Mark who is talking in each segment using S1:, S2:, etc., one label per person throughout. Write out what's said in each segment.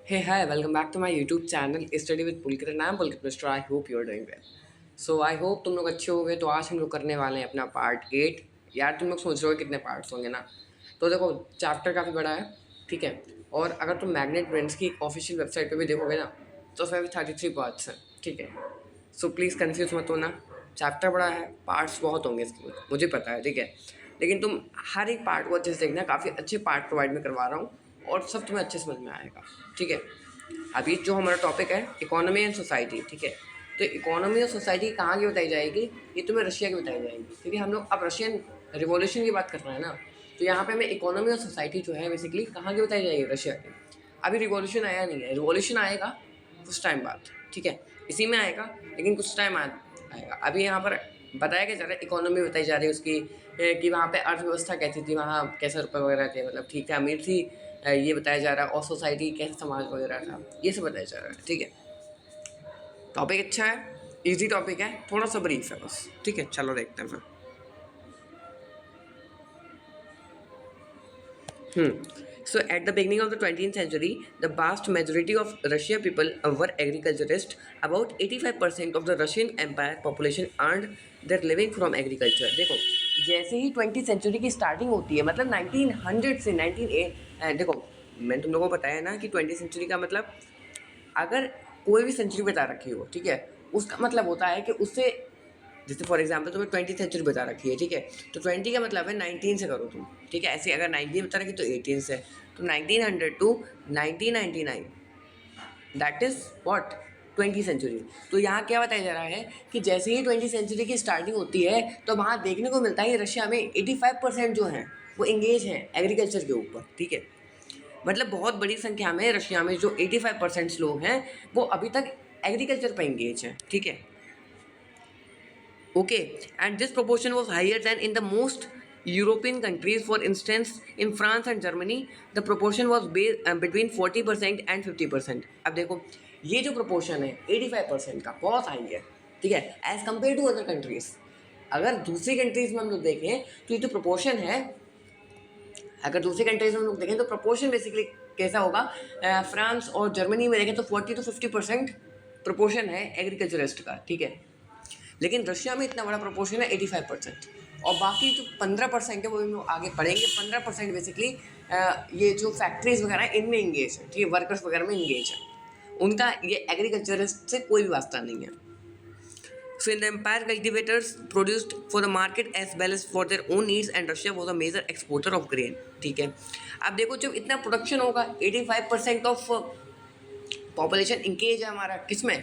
S1: Hey, hi, welcome back to my YouTube channel Study with Pulkit and I'm Pulkit Mr. I hope you're doing well. So I hope तुम लोग अच्छे होगे। तो आज हम लोग करने वाले हैं अपना पार्ट 8। यार तुम लोग सोच रहे हो कितने पार्ट्स होंगे ना। तो देखो चैप्टर काफ़ी बड़ा है, ठीक है। और अगर तुम मैग्नेट ब्रेंड्स की ऑफिशियल वेबसाइट पे भी देखोगे ना तो उसमें भी 33 पार्ट्स हैं, ठीक है। सो प्लीज़ कन्फ्यूज मत होना। चैप्टर बड़ा है, पार्ट्स बहुत होंगे इसके, मुझे पता है, ठीक है। लेकिन तुम हर एक पार्ट को अच्छे से देखना, काफ़ी अच्छे पार्ट प्रोवाइड में करवा रहा हूँ और सब तुम्हें अच्छे समझ में आएगा, ठीक है। अभी जो हमारा टॉपिक है इकोनॉमी एंड सोसाइटी, ठीक है। तो इकोनॉमी और सोसाइटी कहाँ की बताई जाएगी, ये तुम्हें रशिया की बताई जाएगी, क्योंकि हम लोग अब रशियन रिवॉल्यूशन की बात कर रहे हैं ना। तो यहाँ पे हमें इकोनॉमी और सोसाइटी जो है बेसिकली कहाँ की बताई जाएगी, रशिया की। अभी रिवॉल्यूशन आया नहीं है, रिवॉल्यूशन आएगा कुछ टाइम बाद, ठीक है, इसी में आएगा, लेकिन कुछ टाइम आएगा। अभी यहाँ पर बताया क्या जा रहा है, इकोनॉमी बताई जा रही है उसकी, कि वहाँ पे अर्थव्यवस्था कैसी थी, वहाँ कैसे रुपये वगैरह थे, मतलब ठीक है, अमीर थी, ये बताया जा रहा है। और सोसाइटी कैसे समाज वगैरह था, ये सब बताया जा रहा है, ठीक है। टॉपिक अच्छा है, इजी टॉपिक है, थोड़ा सा ब्रीफ है बस, ठीक है। चलो देखते हैं फिर। So at the beginning of the 20th century, the vast majority of Russian people were agriculturists. About 85% of the Russian Empire population earned their living from agriculture. देखो जैसे ही 20th सेंचुरी की स्टार्टिंग होती है, मतलब 1900 से 1908, देखो मैंने तुम लोगों को बताया ना कि 20th सेंचुरी का मतलब, अगर कोई भी सेंचुरी बता रखी हो, ठीक है, उसका मतलब होता है कि उससे, जैसे फॉर एग्जाम्पल तुम्हें 20th सेंचुरी बता रखी है, ठीक है, तो 20 का मतलब है 19 से करो तुम, ठीक है। ऐसे अगर 19 बता रखी तो 18 से, तो 1900 to 1999, that is what 20 century. तो यहाँ क्या बताया जा रहा है कि जैसे ही 20 सेंचुरी की स्टार्टिंग होती है तो वहाँ देखने को मिलता है कि रशिया में 85% जो हैं वो इंगेज हैं एग्रीकल्चर के ऊपर, ठीक है। मतलब बहुत बड़ी संख्या में रशिया में जो 85% लोग हैं वो अभी तक एग्रीकल्चर पर इंगेज हैं, ठीक है। Okay, and this proportion was higher than in the most European countries. For instance, in France and Germany, the proportion was between 40% and 50%. अब देखो ये जो proportion है 85% का, बहुत हाई है, ठीक है, as compare to other countries. अगर दूसरी कंट्रीज में हम लोग देखें तो ये जो proportion है, अगर दूसरी कंट्रीज में हम लोग देखें तो proportion बेसिकली कैसा होगा, फ्रांस और जर्मनी में देखें तो 40 to 50% proportion है एग्रीकल्चरिस्ट का, ठीक है। लेकिन रशिया में इतना बड़ा प्रोपोर्शन है 85%, और बाकी जो 15% है वो हम लोग आगे पढ़ेंगे। 15% बेसिकली ये जो फैक्ट्रीज वगैरह हैं इनमें इंगेज है, ठीक है, वर्कर्स वगैरह में इंगेज है, उनका ये एग्रीकल्चरिस्ट से कोई भी वास्ता नहीं है। So in the empire, cultivators produced for the market as well as for their own needs, and Russia was a major exporter of grain, ठीक है। अब देखो जब इतना प्रोडक्शन होगा, 85% ऑफ पॉपुलेशन इंगेज है हमारा किसमें,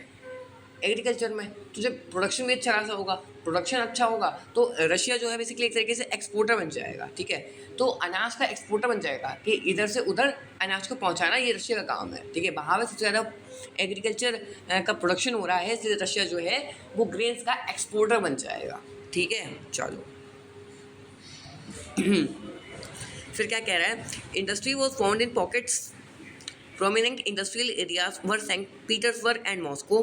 S1: एग्रीकल्चर में, तो जब प्रोडक्शन भी अच्छा खासा होगा, प्रोडक्शन अच्छा होगा तो रशिया जो है बेसिकली एक तरीके से एक्सपोर्टर बन जाएगा, ठीक है। तो अनाज का एक्सपोर्टर बन जाएगा कि इधर से उधर अनाज को पहुंचाना ये रशिया का काम है, ठीक है। वहाँ पे सबसे ज़्यादा एग्रीकल्चर का प्रोडक्शन हो रहा है, इसलिए रशिया जो है वो ग्रेन्स का एक्सपोर्टर बन जाएगा, ठीक है। चलो फिर क्या कह रहा है, industry was found in pockets. Prominent industrial areas were St. Petersburg and Moscow.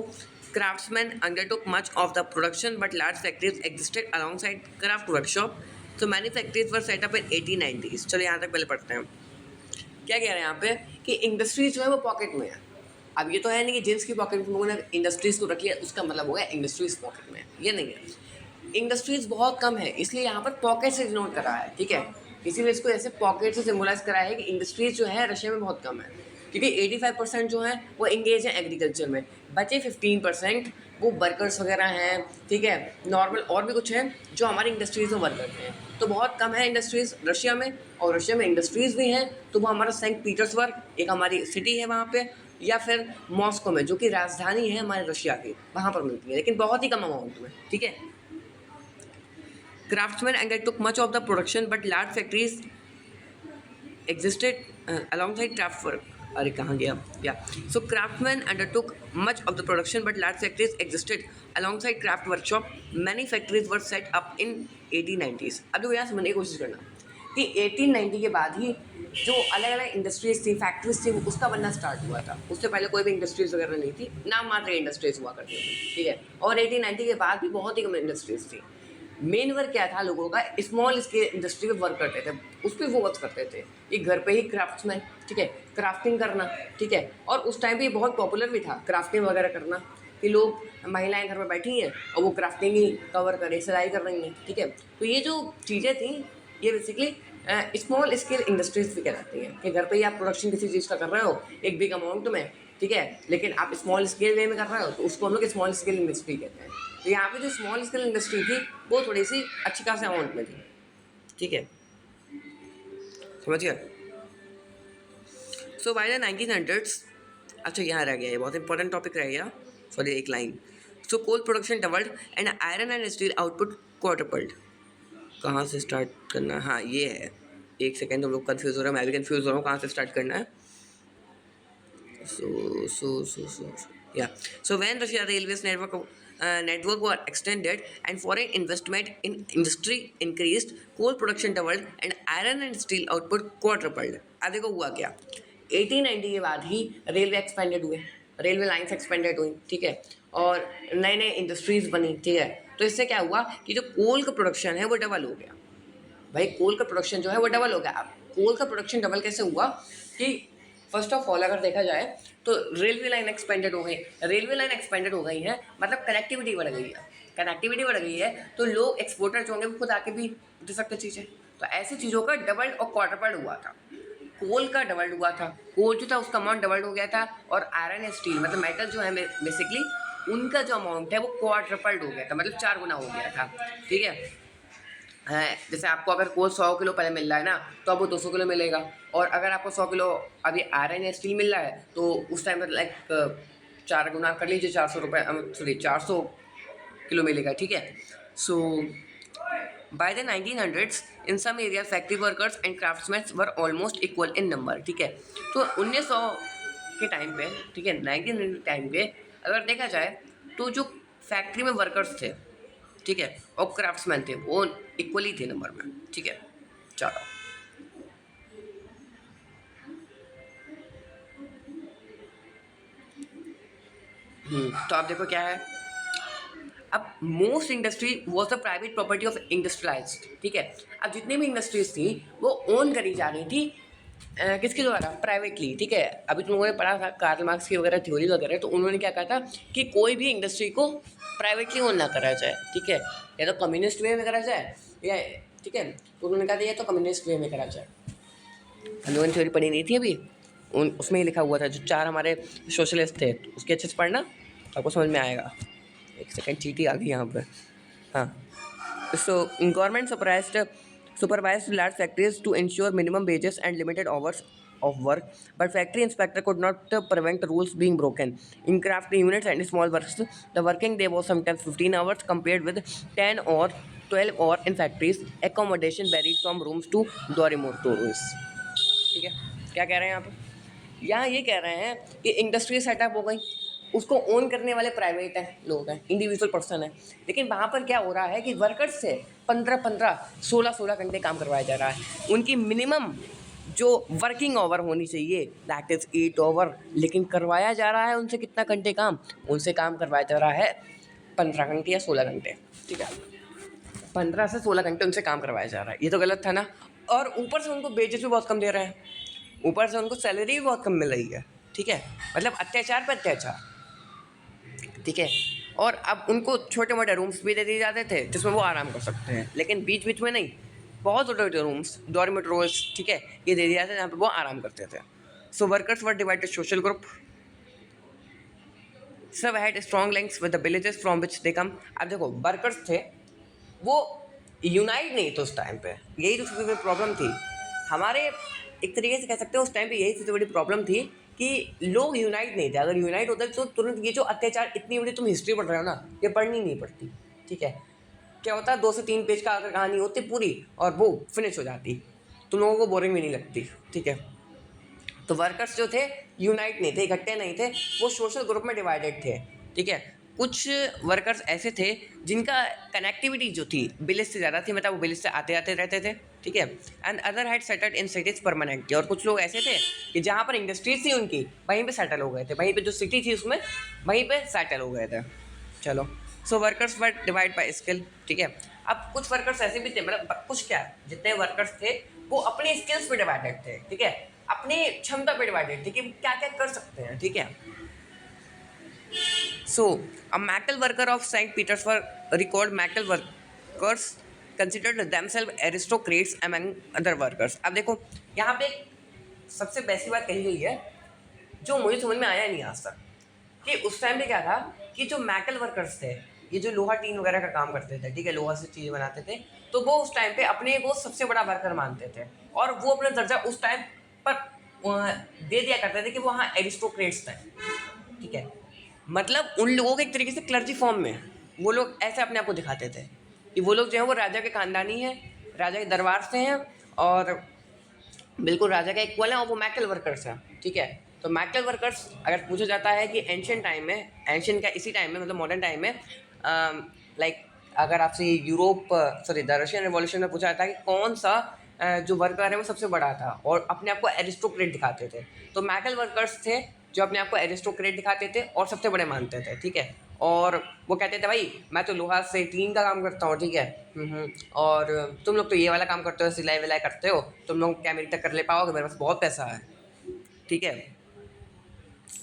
S1: Craftsmen undertook much of the production, but large factories existed alongside craft workshop. So many factories were set up in 1890s. चलो यहाँ तक पहले पढ़ते हैं। क्या कह रहे हैं यहाँ पे कि इंडस्ट्रीज जो है वो पॉकेट में है। अब ये तो है नहीं कि जिन्स की पॉकेट में लोगों ने इंडस्ट्रीज को रखी है उसका मतलब हो गया इंडस्ट्रीज पॉकेट में, ये नहीं है। इंडस्ट्रीज बहुत कम है, इसलिए यहाँ पर पॉकेट से डिनोट करा है, ठीक है। इसीलिए इसको ऐसे पॉकेट से सिम्बलाइज करा है कि इंडस्ट्रीज जो है रशिया में बहुत कम है, क्योंकि 85% जो है वो इंगेज है एग्रीकल्चर में, बचे 15% वो वर्कर्स वगैरह हैं, ठीक है, नॉर्मल और भी कुछ हैं जो हमारी इंडस्ट्रीज़ में वर्क करते हैं। तो बहुत कम है इंडस्ट्रीज़ रशिया में, और रशिया में इंडस्ट्रीज़ भी हैं तो वो हमारा सेंट पीटर्सबर्ग एक हमारी सिटी है वहाँ पे, या फिर मॉस्को में जो कि राजधानी है हमारे रशिया की, वहाँ पर मिलती है, लेकिन बहुत ही कम अमाउंट में, ठीक है। Craftsman undertook much of the production but large factories existed alongside craft work. अरे कहाँ गया या so craftsman undertook much of the production but large factories existed alongside craft workshop. Many factories were set up in 1890s। अब देखो यहाँ समझने की कोशिश करना कि 1890 के बाद ही जो अलग अलग इंडस्ट्रीज थी, फैक्ट्रीज थी, उसका बनना स्टार्ट हुआ था। उससे पहले कोई भी इंडस्ट्रीज वगैरह नहीं थी, नाम मात्र इंडस्ट्रीज हुआ करती थी, ठीक है। और 1890 के बाद भी बहुत ही कम इंडस्ट्रीज थी। मेन वर्क क्या था लोगों का, स्मॉल स्केल इंडस्ट्री में वर्क करते थे, उस पर फोकस करते थे कि घर पे ही क्राफ्ट्समैन, ठीक है, क्राफ्टिंग करना, ठीक है। और उस टाइम पे ये बहुत पॉपुलर भी था क्राफ्टिंग वगैरह करना, कि लोग महिलाएं घर में बैठी हैं और वो क्राफ्टिंग ही कवर करें, सिलाई कर रही हैं, ठीक है। तो ये जो चीज़ें थी ये बेसिकली स्मॉल स्केल इंडस्ट्रीज भी कहलाती हैं, कि घर पे ही आप प्रोडक्शन किसी चीज़ का कर रहे हो एक बिग अमाउंट में, ठीक है, लेकिन आप स्मॉल स्केल वे में कर रहे हो तो उसको हम लोग स्मॉल स्केल इंडस्ट्री कहते हैं। तो यहाँ पे जो स्मॉल स्केल इंडस्ट्री थी वो थोड़ी सी अच्छी खासी अमाउंट में थी, ठीक है, समझ गया। सो बाय द 1900s, अच्छा यहाँ रह गया, ये बहुत इंपॉर्टेंट टॉपिक रह गया, सॉरी एक line. So coal production doubled and iron and steel output quadrupled. कहाँ से स्टार्ट करना है? हाँ ये है, एक सेकेंड, तुम लोग कन्फ्यूज हो रहे हो, मैं भी कन्फ्यूज हो रहा हूँ कहाँ से स्टार्ट करना है। So when Russia Railways network were extended and foreign investment in industry increased, coal production doubled and iron and steel output quadrupled. अब देखो हुआ क्या, 1890 के बाद ही रेलवे एक्सपेंडेड हुए, रेलवे लाइन्स एक्सपेंडेड हुई, ठीक है, और नए नए इंडस्ट्रीज बनी, ठीक है। तो इससे क्या हुआ कि जो कोल का प्रोडक्शन है वो डबल हो गया। भाई कोल का प्रोडक्शन जो है वो डबल हो गया। अब कोल का प्रोडक्शन डबल कैसे हुआ कि फर्स्ट ऑफ ऑल अगर देखा जाए तो रेलवे लाइन एक्सपेंडेड हो गई, रेलवे लाइन एक्सपेंडेड हो गई है मतलब कनेक्टिविटी बढ़ गई है, कनेक्टिविटी बढ़ गई है तो लोग एक्सपोर्टर जो होंगे वो खुद आके भी दे सकते चीज़ें। तो ऐसी चीज़ों का डबल और क्वाड्रपल्ड हुआ था। कोल का डबल्ड हुआ था, कोल जो था उसका अमाउंट डबल्ड हो गया था, और आयरन एंड स्टील मतलब मेटल जो है बेसिकली उनका जो अमाउंट है वो क्वाड्रपल्ड हो गया था, मतलब 4 गुना हो गया था, ठीक है। जैसे आपको अगर कोल 100 किलो पहले मिल रहा है ना तो अब वो 200 किलो मिलेगा, और अगर आपको 100 किलो अभी आयरन या स्टील मिल रहा है तो उस टाइम पर लाइक 4 गुना कर लीजिए, 400 रुपये, सॉरी 400 किलो मिलेगा, ठीक है। So by the 1900s in some area factory workers and craftsman were almost equal in number, ठीक है। तो 1900 के टाइम पे, ठीक है, 1900 टाइम पे अगर देखा जाए तो जो फैक्ट्री में वर्कर्स थे, ठीक है, और क्राफ्ट्समैन थे वो इक्वली थे नंबर में, ठीक है। चलो तो आप देखो क्या है, अब most industry was the private property of industrialised, ठीक है। अब जितनी भी इंडस्ट्रीज थी वो ओन करी जा रही थी किसके द्वारा? प्राइवेटली, ठीक है। अभी तुम लोगों ने पढ़ा था कार्ल मार्क्स की वगैरह थ्योरी वगैरह, तो उन्होंने क्या कहा था कि कोई भी इंडस्ट्री को प्राइवेटली ओन ना करा जाए, ठीक है, या तो कम्युनिस्ट वे में करा जाए या, ठीक है, तो उन्होंने कहा था या तो कम्युनिस्ट वे में करा जाए। हम लोगों ने थ्योरी पढ़ी नहीं थी अभी, उसमें ही लिखा हुआ था, जो 4 हमारे सोशलिस्ट थे, उसके अच्छे से पढ़ना आपको समझ में आएगा। एक सेकेंड, चीटी आ गई यहाँ पर। हाँ, so government supervised large factories to ensure minimum wages and limited hours of work, but factory inspector could not prevent rules being broken. In craft units and small works, the working day was sometimes 15 hours compared with 10 or 12 hours in factories. Accommodation varied from rooms to dormitories. ठीक है, क्या कह रहे हैं यहाँ पर? यहाँ ये कह रहे हैं कि इंडस्ट्री सेटअप हो गई, उसको ओन करने वाले प्राइवेट हैं, लोग हैं, इंडिविजुअल पर्सन है, लेकिन वहाँ पर क्या हो रहा है कि वर्कर्स से 15-15, 16-16 घंटे काम करवाया जा रहा है। उनकी मिनिमम जो वर्किंग आवर होनी चाहिए दैट इज़ 8 आवर, लेकिन करवाया जा रहा है उनसे कितना घंटे काम? उनसे काम करवाया जा रहा है 15 घंटे या 16 घंटे, ठीक है, 15 से 16 घंटे उनसे काम करवाया जा रहा है। ये तो गलत था ना। और ऊपर से उनको वेजेस भी बहुत कम दे रहे हैं, ऊपर से उनको सैलरी भी बहुत कम मिल रही है, ठीक है, मतलब अत्याचार पर अत्याचार, ठीक है। और अब उनको छोटे मोटे रूम्स भी दे दिए जाते थे जिसमें वो आराम कर सकते हैं, लेकिन बीच बीच में नहीं, बहुत छोटे छोटे रूम्स, डॉर्मेटरीज, ठीक है, ये दे दिए जाते थे जहाँ पे वो आराम करते थे। So workers were divided social group, सब had strong links with the villages from which they came. अब देखो वर्कर्स थे वो यूनाइट नहीं थे उस टाइम पे, यही तो सबसे बड़ी प्रॉब्लम थी हमारे, एक तरीके से कह सकते हैं उस टाइम पे यही सबसे बड़ी प्रॉब्लम थी कि लोग यूनाइट नहीं थे। अगर यूनाइट होता तो तुरंत ये जो अत्याचार, इतनी बड़ी तुम हिस्ट्री पढ़ रहे हो ना, ये पढ़नी नहीं पड़ती, ठीक है। क्या होता है 2 से 3 पेज का अगर कहानी होती पूरी और वो फिनिश हो जाती, तुम लोगों को बोरिंग भी नहीं लगती, ठीक है। तो वर्कर्स जो थे यूनाइट नहीं थे, इकट्ठे नहीं थे, वो सोशल ग्रुप में डिवाइडेड थे, ठीक है। कुछ वर्कर्स ऐसे थे जिनका कनेक्टिविटी जो थी विलेज से ज़्यादा थी, मतलब वो विलेज से आते आते रहते थे, ठीक है। And other had settled in cities permanently, और कुछ लोग ऐसे थे कि जहाँ पर इंडस्ट्रीज थी उनकी वहीं पे सेटल हो गए थे, वहीं पे जो सिटी थी उसमें वहीं पे सेटल हो गए थे। चलो, so workers were divide by skill, ठीक है। अब कुछ वर्कर्स ऐसे भी थे, मतलब कुछ क्या, जितने वर्कर्स थे वो अपनी स्किल्स पे डिवाइडेड थे, ठीक है, अपनी क्षमता पे डिवाइडेड थे कि क्या क्या कर सकते हैं, ठीक है. So, a metal worker of St. Petersburg record metal workers considered themselves aristocrats among other workers. अब देखो यहाँ पे सबसे बेसिक बात कही गई है जो मुझे समझ में आया नहीं आज तक, कि उस टाइम पे क्या था कि जो मेटल वर्कर्स थे, ये जो लोहा टीन वगैरह का काम करते थे, ठीक है, लोहा से चीज़ें बनाते थे, तो वो उस टाइम पे अपने को सबसे बड़ा वर्कर मानते थे और वो अपना दर्जा उस टाइम पर दे दिया करते थे कि वो हाँ एरिस्टोक्रेट्स थे, ठीक है. मतलब उन लोगों के एक तरीके से क्लर्जी फॉर्म में वो लोग ऐसे अपने आप को दिखाते थे कि वो लोग जो है वो राजा के खानदानी हैं, राजा के दरबार से हैं और बिल्कुल राजा का इक्वल है और वो मेटल वर्कर्स हैं, ठीक है. तो मेटल वर्कर्स अगर पूछा जाता है कि एंशियंट टाइम में, एंशियंट का इसी टाइम में मतलब मॉडर्न टाइम में, लाइक अगर आपसे Europe sorry the Russian revolution में पूछा जाता है कि कौन सा जो वर्कर है वो सबसे बड़ा था और अपने आप को एरिस्टोक्रेट दिखाते थे, तो मेटल वर्कर्स थे जो अपने आप को एरिस्टोक्रेट दिखाते थे और सबसे बड़े मानते थे, ठीक है. और वो कहते थे भाई मैं तो लोहा से टीन का काम करता हूँ, ठीक है, और तुम लोग तो ये वाला काम करते हो, सिलाई विलाई करते हो, तुम लोग क्या मेरी टक्कर ले पाओगे, मेरे पास बहुत पैसा है, ठीक है.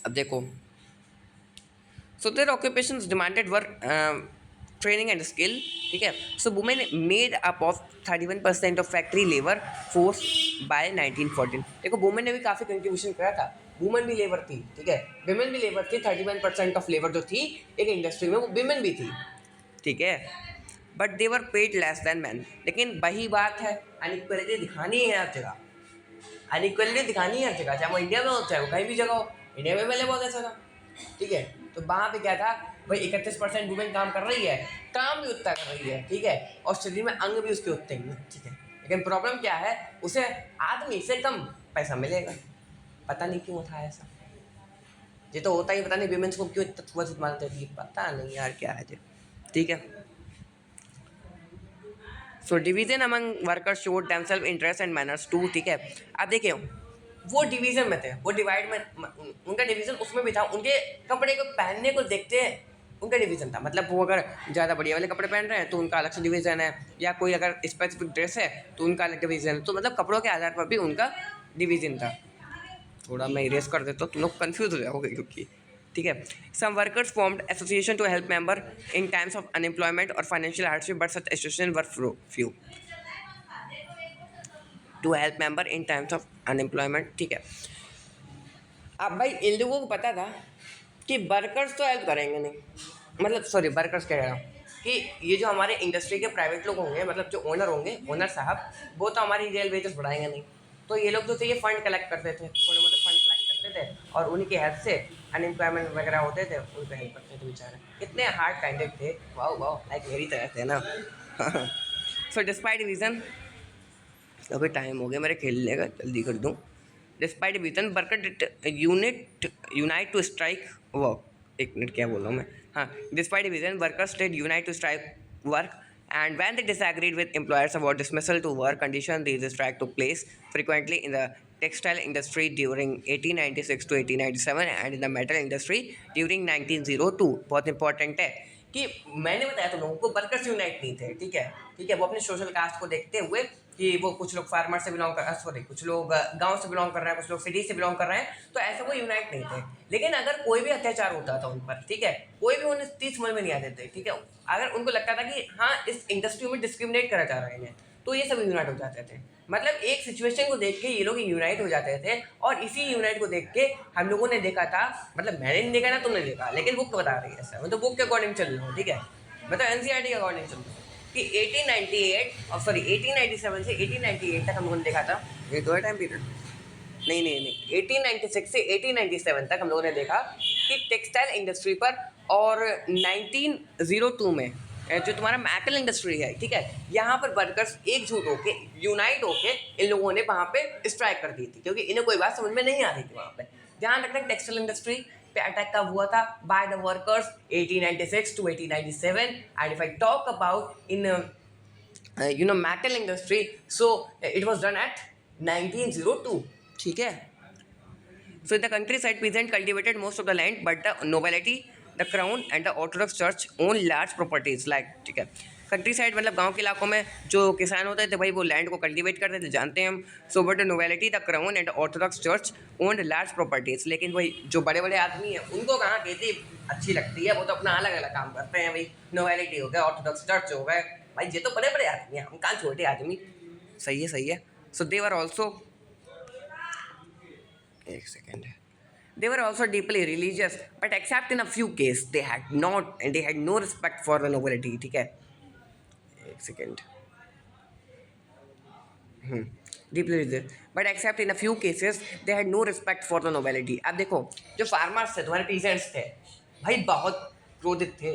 S1: अब देखो, so there occupations demanded work training and skill, ठीक है. So women made up of 31% of factory labour force by 1914. देखो वुमेन ने भी काफ़ी कंट्रीब्यूशन करा था, वुमेन भी लेबर थी, ठीक है, विमेन भी लेबर थी. 31% ऑफ लेबर जो थी एक इंडस्ट्री में वो विमेन भी थी, ठीक है. But they were paid less than man. लेकिन वही बात है, अनइक्वलिटी दिखानी है हर जगह, अनइक्वलिटी दिखानी है हर जगह, चाहे वो इंडिया में हो चाहे वो कहीं भी जगह हो. इंडिया में पहले बहुत ऐसा था, ठीक है. तो वहाँ पे क्या था भाई 31% वुमेन काम कर रही है, काम भी उतना कर रही है, ठीक है, और शरीर में अंग भी उसके उतने ही, ठीक है. लेकिन प्रॉब्लम क्या है, उसे आदमी से कम पैसा मिलेगा. पता नहीं क्यों था ऐसा, ये तो होता ही, पता नहीं विमेंस को क्यों इतना छुआछूत मानते थे, पता नहीं यार क्या है, ठीक है. So division among workers showed themself interest and manners to, ठीक है. आप देखिए वो डिवीज़न में थे, वो डिवाइड में उनका डिवीज़न उसमें भी था, उनके कपड़े को पहनने को देखते उनका डिवीज़न था. मतलब वो अगर ज़्यादा बढ़िया वाले कपड़े पहन रहे हैं तो उनका अलग से डिवीज़न है, या कोई अगर स्पेसिफिक ड्रेस है तो उनका अलग डिवीज़न है. तो मतलब कपड़ों के आधार पर भी उनका डिवीज़न था. थोड़ा मैं इरेज कर देता हूँ, तुम लोग कन्फ्यूज हो जाओगे क्योंकि, ठीक है. Some workers formed association to help member in times of unemployment और financial hardship, but such association were few. To help member in times of unemployment, ठीक है. अब भाई इन लोगों को पता था कि वर्कर्स तो हेल्प करेंगे नहीं, मतलब सॉरी वर्कर्स कह रहा हूँ कि ये जो हमारे इंडस्ट्री के प्राइवेट लोग होंगे, मतलब जो ओनर होंगे, ओनर साहब, वो तो हमारी रियल वेजेस बढ़ाएंगे नहीं. तो ये लोग तो ये फंड कलेक्ट करते थे, छोटे मोटे फंड कलेक्ट करते थे और उन्हीं की हेल्प से अनएम्प्लॉयमेंट वगैरह होते थे, उनको हेल्प करते थे बेचारे. कितने हार्ड काइंडेड थे, वाओ वाओ, लाइक मेरी तरह थे ना. सो डिस्पाइट रीजन, अभी टाइम हो गया मेरे खेलने का, जल्दी कर दूँ. Despite reason worker unite to strike work, एक मिनट क्या बोल रहा हूँ मैं, हाँ. Despite reason workers did unite to strike work and when they disagreed with employers about dismissal to work condition, these strikes took place frequently in the textile industry during 1896 to 1897 and in the metal industry during 1902. बहुत important है कि मैंने बताया तुम लोगों को workers unite नहीं थे, ठीक है, ठीक है. वो अपने सोशल कास्ट को देखते हुए कि वो कुछ लोग फार्मर से बिलोंग कर, सॉरी कुछ लोग गांव से बिलोंग कर रहे हैं, कुछ लोग सिटी से बिलोंग कर रहे हैं, तो ऐसे वो यूनाइट नहीं थे. लेकिन अगर कोई भी अत्याचार होता था उन पर, ठीक है, कोई भी उन्हें चीज़ समझ में नहीं आते थे, ठीक है, अगर उनको लगता था कि हाँ इस इंडस्ट्री में डिस्क्रिमिनेट करा जा रहा है इन्हें, तो ये सब यूनाइट हो जाते थे. मतलब एक सिचुएशन को देख के ये लोग यूनाइट हो जाते थे और इसी यूनाइट को देख के हम लोगों ने देखा था, मतलब मैंने नहीं देखा ना, तुमने देखा, लेकिन बुक बता रही है ऐसा, मतलब बुक के अकॉर्डिंग चल रहा हूँ, ठीक है, मतलब एनसीईआरटी के अकॉर्डिंग चल रहा हूँ कि 1898 और सॉरी 1897 से 1898 तक हम लोगों ने देखा था. ये दो टाइम पीरियड, नहीं 1896 से 1897 तक हम लोगों ने देखा कि टेक्सटाइल इंडस्ट्री पर, और 1902 में जो तुम्हारा मेटल इंडस्ट्री है, ठीक है, यहाँ पर वर्कर्स एकजुट होके यूनाइट होके इन लोगों ने वहाँ पे स्ट्राइक कर दी थी क्योंकि इन्हें कोई बात समझ में नहीं आ रही थी वहाँ पे. ध्यान रखना टेक्सटाइल इंडस्ट्री पे अटैक कब हुआ था, by the workers 1896 to 1897. And if I talk about in metal industry, so it was done at 1902, ठीक है. So the countryside peasant cultivated most of the land, but the nobility, the crown and the Orthodox Church own large properties like, ठीक है. Country side मतलब गांव के इलाकों में जो किसान होते थे भाई वो लैंड को कल्टीवेट करते थे, जानते हैं हम। So but novelty the crown and Orthodox church owned large properties. लेकिन भाई जो बड़े बड़े आदमी हैं उनको कहाँ खेती अच्छी लगती है, वो तो अपना अलग अलग काम करते हैं भाई। नोवेलिटी हो गया, ऑर्थोडॉक्स चर्च हो गए, भाई ये तो बड़े बड़े आदमी हैं, हम कहाँ छोटे आदमी। सही है सही है। सो दे वर ऑल्सो, एक second, they were also deeply religious but except in a few cases they had no respect for the nobility। ठीक है, एक second. deeply religious but except in a few cases they had no respect for the nobility। अब देखो जो farmers थे, तुम्हारे peasants थे भाई, बहुत क्रोधित थे।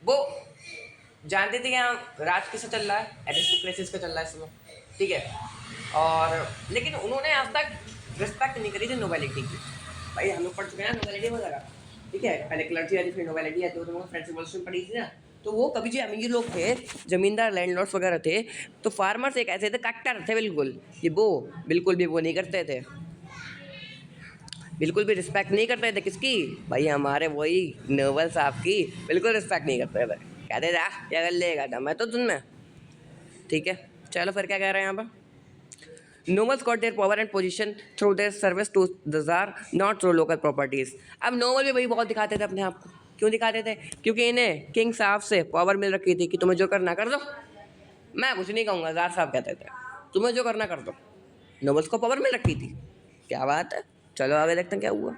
S1: वो जानते थे कि यहाँ राज किसका चल रहा है, एरिस्टोक्रेसीज का चल रहा है इसमें, ठीक है। और लेकिन उन्होंने आज तक रिस्पेक्ट नहीं करी थी नोबिलिटी की। भाई हम लोग पढ़ चुके हैं नोबिलिटी वगैरह, ठीक है। पहले क्लर्जी आती फिर नोबिलिटी आती, तो फ्रेंच रिवॉल्यूशन पढ़ी थी ना। तो वो कभी जो अमीर लोग थे, जमींदार लैंडलॉर्ड्स वगैरह थे, तो फार्मर्स एक ऐसे थे कट्टर थे बिल्कुल, ये वो बिल्कुल भी वो नहीं करते थे, बिल्कुल भी रिस्पेक्ट नहीं करते थे। किसकी भाई, हमारे वही नोबल साहब की बिल्कुल रिस्पेक्ट नहीं करते थे। कहते थे क्या कर लेगा दम है तो तुमने, ठीक है। चलो फिर क्या कह रहे हैं यहाँ पर, Nobles got their power and position through their service to the Tsar, not through local properties। अब नोबल भी भाई बहुत दिखाते थे अपने आप को। क्यों दिखाते थे? क्योंकि इन्हें किंग साहब से पावर मिल रखी थी कि तुम्हें जो करना कर दो, मैं कुछ नहीं कहूँगा। जार साहब कहते थे तुम्हें जो करना कर दो। नोबल्स को पावर मिल रखी थी, क्या बात है। चलो आगे देखते हैं क्या हुआ।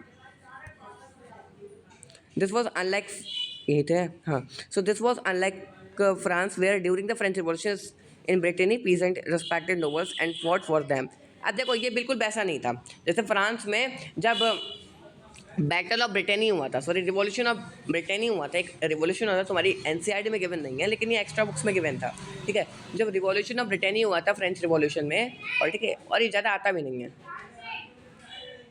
S1: दिस वॉज अनलाइक, यही थे हाँ। So this was unlike France where during the French revolution in Brittany peasant respected nobles and fought for them. अब देखो ये बिल्कुल वैसा नहीं था जैसे फ्रांस में जब बैटल ऑफ ब्रिटेनी हुआ था, सॉरी रिवॉल्यूशन ऑफ ब्रिटेनी हुआ था। एक रिवॉल्यूशन हुआ था, तुम्हारी एनसीईआरटी में गिवन नहीं है लेकिन ये एक्स्ट्रा बुक्स में गिवन था, ठीक है। जब रिवॉल्यूशन ऑफ ब्रिटेनी हुआ था फ्रेंच रिवॉल्यूशन में, और ठीक है, और ये ज़्यादा आता भी नहीं है,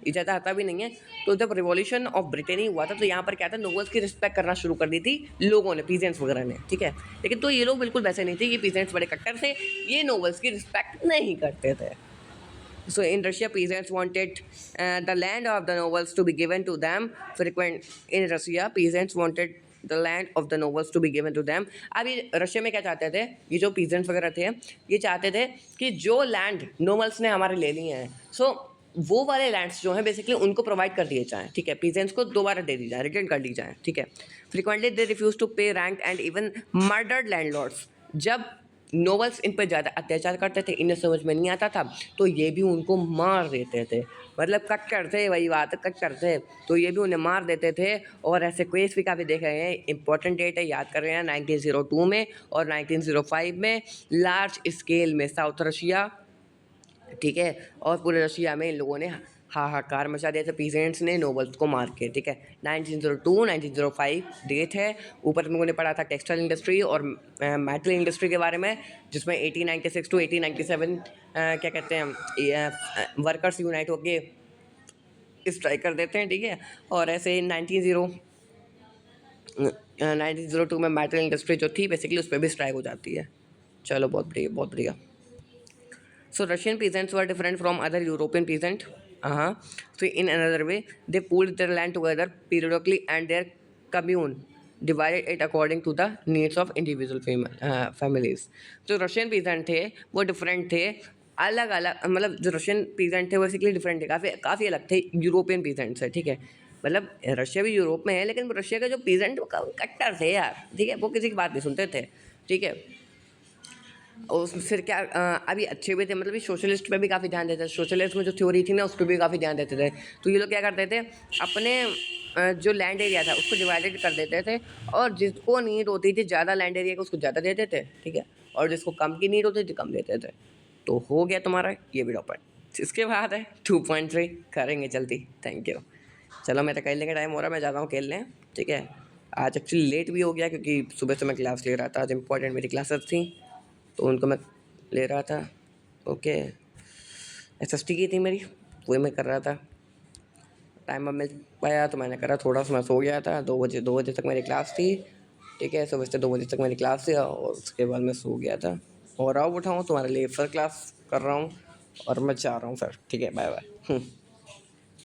S1: ये ज़्यादा आता भी नहीं है। तो जब रिवॉल्यूशन ऑफ ब्रिटेनी हुआ था तो यहाँ पर क्या था, नोबल्स की रिस्पेक्ट करना शुरू कर दी थी लोगों ने, पीजेंट्स वगैरह ने, ठीक है। लेकिन तो ये लोग बिल्कुल वैसे नहीं थे, ये पीजेंट्स बड़े कट्टर थे, ये नोबल्स की रिस्पेक्ट नहीं करते थे। So in Russia, peasants wanted the land of the nobles to be given to them. In Russia, peasants wanted the land of the nobles to be given to them। अब ये Russia में क्या चाहते थे, ये जो पीजेंट्स वगैरह थे, ये चाहते थे कि जो लैंड नोबल्स ने हमारे ले लिए हैं, सो वो वाले लैंड्स जो हैं बेसिकली उनको प्रोवाइड कर दिए जाएँ, ठीक है। पीजेंट्स को दोबारा दे दी जाए, रिटर्न कर दी जाए, ठीक है। फ्रिक्वेंटली दे रिफ्यूज टू पे rank and even murdered landlords. जब नोबल्स इन पर ज़्यादा अत्याचार करते थे, इन्हें समझ में नहीं आता था, तो ये भी उनको मार देते थे। मतलब कट्टर थे, वही बात, कट्टर थे, तो ये भी उन्हें मार देते थे। और ऐसे केस भी काफ़ी देखे हैं। इंपॉर्टेंट डेट है, याद कर रहे हैं, 1902 में और 1905 में लार्ज स्केल में साउथ रशिया, ठीक है, और पूरे रशिया में इन लोगों ने हाहाकार मचा दिया था पीजेंट्स ने नोबल्स को मार के, ठीक है। 1902 1905 डेट है। ऊपर तुम लोगों ने पढ़ा था टेक्सटाइल इंडस्ट्री और मेटल इंडस्ट्री के बारे में, जिसमें 1896 टू 1897 क्या कहते हैं, वर्कर्स यूनाइट होके स्ट्राइक कर देते हैं, ठीक है। और ऐसे 1902 में मेटल इंडस्ट्री जो थी बेसिकली उस पर भी स्ट्राइक हो जाती है। चलो बहुत बढ़िया बहुत बढ़िया। So Russian peasants were different from other European peasant. So in another way, they pooled their land together periodically and their commune divided it according to the needs of individual families. जो Russian peasant थे वो different थे, अलग अलग, मतलब जो Russian peasant थे वो बेसिकली different थे, काफ़ी अलग थे यूरोपियन peasant से, ठीक है। मतलब रशिया भी यूरोप में है लेकिन रशिया के जो peasant वो कट्टर थे यार, ठीक है, वो किसी की बात नहीं सुनते थे, ठीक है। और फिर क्या अभी अच्छे भी थे, मतलब ये सोशलिस्ट पे भी काफ़ी ध्यान देते थे। सोशलिस्ट में जो थ्योरी थी ना उस पर भी काफ़ी ध्यान देते थे। तो ये लोग क्या करते थे, अपने जो लैंड एरिया था उसको डिवाइडेड कर देते थे, और जिसको नीड होती थी ज़्यादा लैंड एरिया को उसको ज़्यादा देते थे, ठीक है, और जिसको कम की नीड होती थी कम देते थे। तो हो गया तुम्हारा ये वीडियो पॉइंट। इसके बाद है 2.3 करेंगे जल्दी। Thank you. चलो मैं तो खेलने का टाइम हो रहा है, मैं जाता हूँ खेलने, ठीक है। आज एक्चुअली लेट भी हो गया क्योंकि सुबह से मैं क्लास ले रहा था, आज इंपॉर्टेंट मेरी क्लासेस थी तो उनको मैं ले रहा था। ओके, SST की थी मेरी, वही मैं कर रहा था। टाइम अब मिल पाया तो मैंने करा, थोड़ा सा मैं सो गया था। 2 बजे तक मेरी क्लास थी, ठीक है। सुबह से 2 बजे तक मेरी क्लास थी और उसके बाद मैं सो गया था। और अब उठाऊँ तुम्हारे लिए फिर क्लास कर रहा हूँ और मैं जा रहा हूँ फिर, ठीक है। Bye bye.